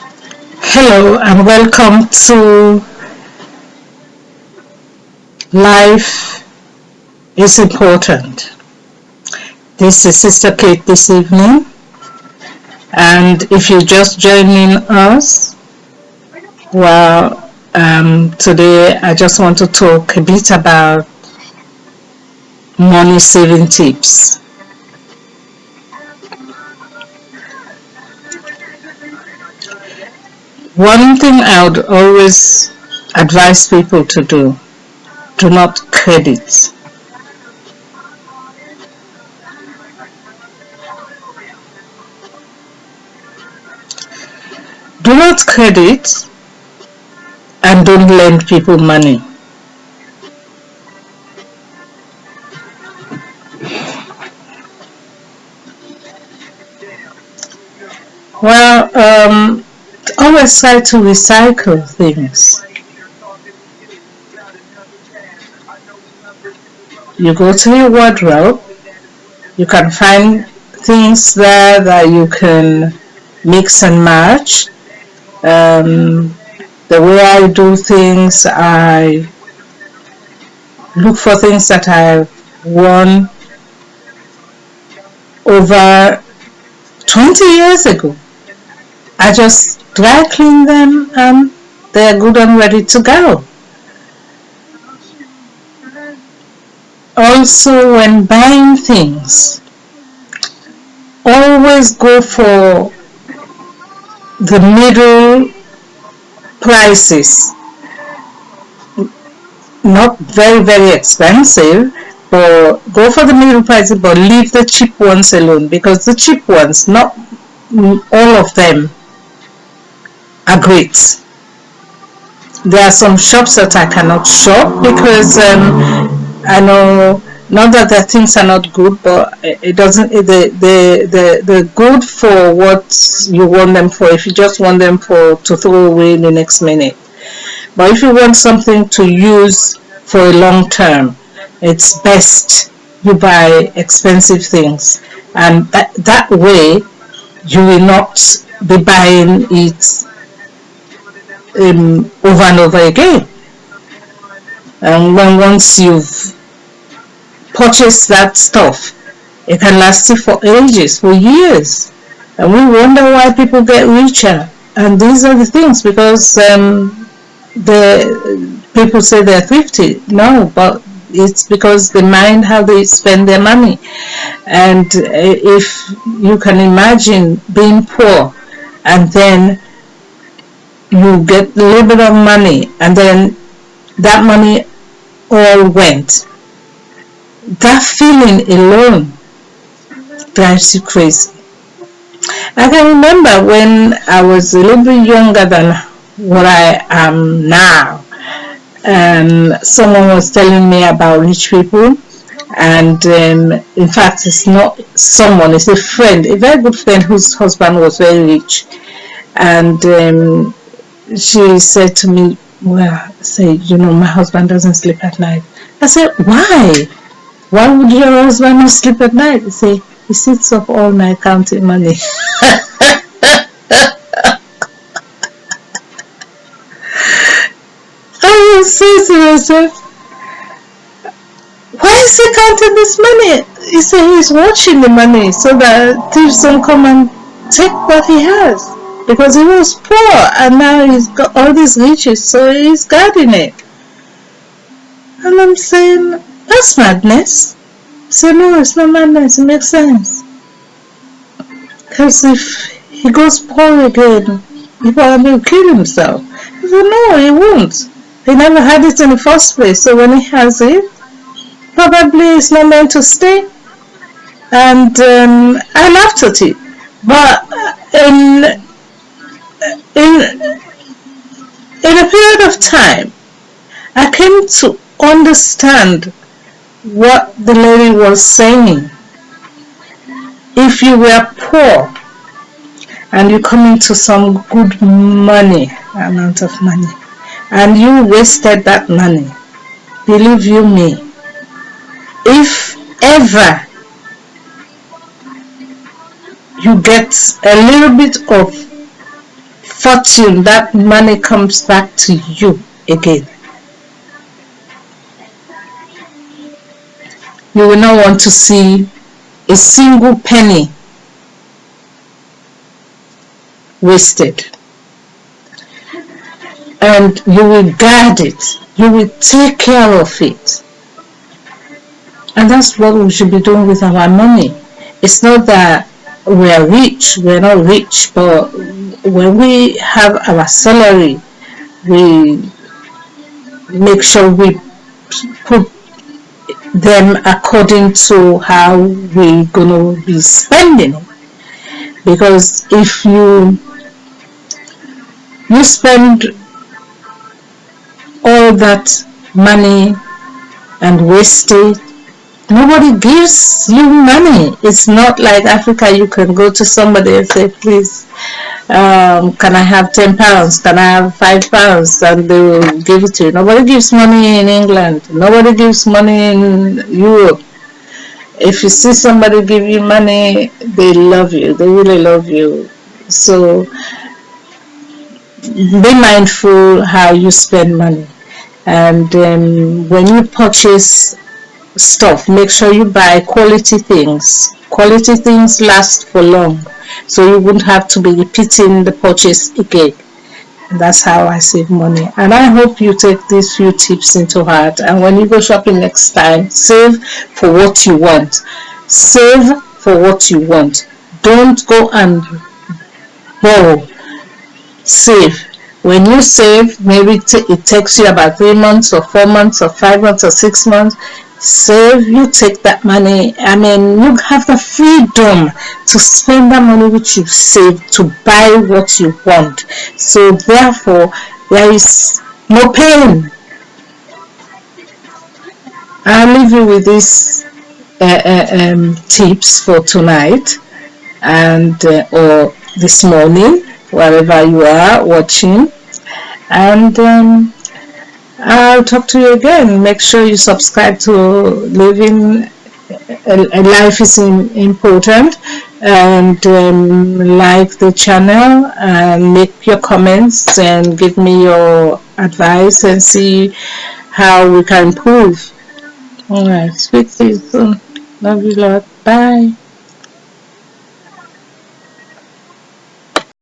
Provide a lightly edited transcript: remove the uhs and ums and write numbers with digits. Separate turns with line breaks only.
Hello and welcome to Life is Important. This is Sister Kate this evening, and if you're just joining us, well, today I just want to talk a bit about money saving tips. One thing I would always advise people to do not credit. Do not credit and don't lend people money. Well, always try to recycle things. You go to your wardrobe, you can find things there that you can mix and match. The way I do things, I look for things that I've worn over 20 years ago. I just dry clean them and they're good and ready to go. Also, when buying things, always go for the middle prices. Not very expensive, but go for the middle prices, but leave the cheap ones alone, because the cheap ones, not all of them are great. There are some shops that I cannot shop because I know not that the things are not good, but it doesn't. They're good for what you want them for. If you just want them to throw away in the next minute, but if you want something to use for a long term, it's best you buy expensive things, and that way you will not be buying it over and over again. And once you've purchased that stuff, it can last you for ages, for years, and we wonder why people get richer. And these are the things, because the people say they're thrifty. No, but it's because they mind how they spend their money. And if you can imagine being poor and then you get a little bit of money and then that money all went, that feeling alone drives you crazy. I can remember when I was a little bit younger than what I am now, and someone was telling me about rich people, and in fact it's not someone, it's a friend, a very good friend whose husband was very rich. And she said to me, well, say, my husband doesn't sleep at night. I said, why would your husband not sleep at night? He said, he sits up all night counting money. I was saying to myself, why is he counting this money? He said he's watching the money so that thieves don't come and take what he has, because he was poor and now he's got all these riches, so he's guarding it. And I'm saying, that's madness. So no, it's not madness, it makes sense. Because if he goes poor again, he probably will kill himself. I said, no, he won't. He never had it in the first place, so when he has it, probably it's not meant to stay. And I laughed at it. But in a period of time, I came to understand what the lady was saying. If you were poor and you come into some good amount of money, and you wasted that money, believe you me, if ever you get a little bit of fortune, that money comes back to you again. You will not want to see a single penny wasted. And you will guard it. You will take care of it. And that's what we should be doing with our money. It's not that we are rich, we're not rich, but when we have our salary, we make sure we put them according to how we're going to be spending it. Because if you spend all that money and waste it, nobody gives you money. It's not like Africa. You can go to somebody and say, please, can I have £10? Can I have £5? And they will give it to you. Nobody gives money in England. Nobody gives money in Europe. If you see somebody give you money, they love you. They really love you. So be mindful how you spend money. And when you purchase stuff, make sure you buy quality things. Quality things last for long, so you wouldn't have to be repeating the purchase again. That's how I save money. And I hope you take these few tips into heart, and when you go shopping next time, save for what you want. Save for what you want. Don't go and borrow. Save. When you save, maybe it takes you about 3 months or 4 months or 5 months or 6 months. Save, you take that money. I mean, you have the freedom to spend that money which you've saved to buy what you want. So therefore, there is no pain. I'll leave you with these tips for tonight and or this morning, wherever you are watching. And I'll talk to you again. Make sure you subscribe to Living a Life is Important, and like the channel, and make your comments and give me your advice and see how we can improve. Alright, speak to you soon. Love you a lot. Bye.